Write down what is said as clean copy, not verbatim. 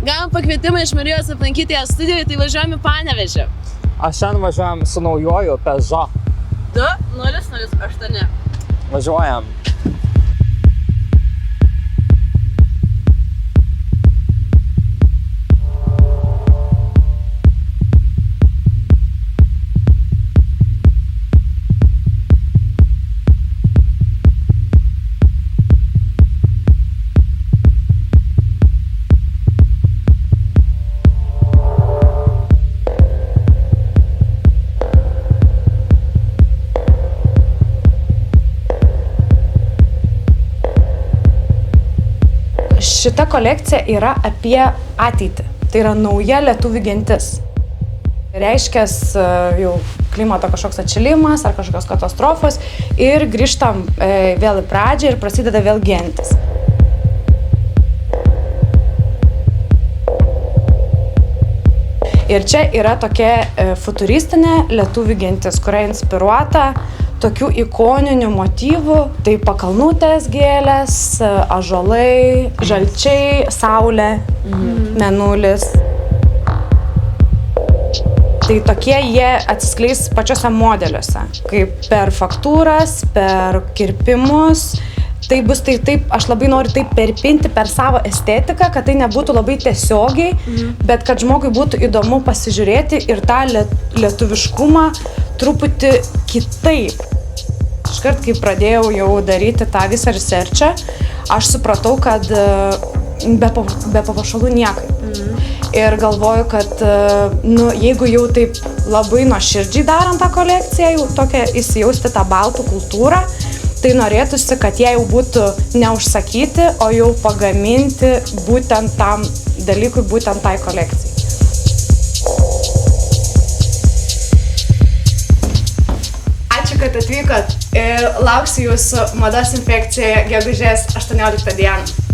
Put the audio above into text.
Gavom pakvietimą iš Marijos aplankyti ją studijoje, tai važiuojam į Panevėžį. Aš šiandien važiuojam su naujoju Peugeot. 2008. Važiuojam. Šita kolekcija yra apie ateitį. Tai yra nauja lietuvių gentis. Reiškias jau klimato kažkoks atšilimas ar kažkokios katastrofos ir grįžtam vėl į pradžią ir prasideda vėl gentis. Ir čia yra tokia futuristinė lietuvių gentis, kuria inspiruota tokių ikoninių motyvų. Tai pakalnutės gėlės, ąžuolai, žalčiai, saulė, mėnulis. Tai tokie jie atsiskleis pačiuose modeliuose, kaip per faktūras, per kirpimus. Tai bus taip, aš labai noriu taip perpinti per savo estetiką, kad tai nebūtų labai tiesiogiai, bet kad žmogui būtų įdomu pasižiūrėti ir tą lietuviškumą truputį kitaip. Iškart, kai pradėjau jau daryti tą visą researchą, aš supratau, kad be papuošalų niekaip. Ir galvoju, kad jeigu jau taip labai nuoširdžiai darant tą kolekciją, jau tokia įsijausti tą baltų kultūrą, tai norėtųsi, kad jie jau būtų neužsakyti, o jau pagaminti būtent tam dalykui, būtent tai kolekcijai. Ačiū, kad atvykot ir lauksiu jūsų mados infekcijoje gegužės 18 dieną.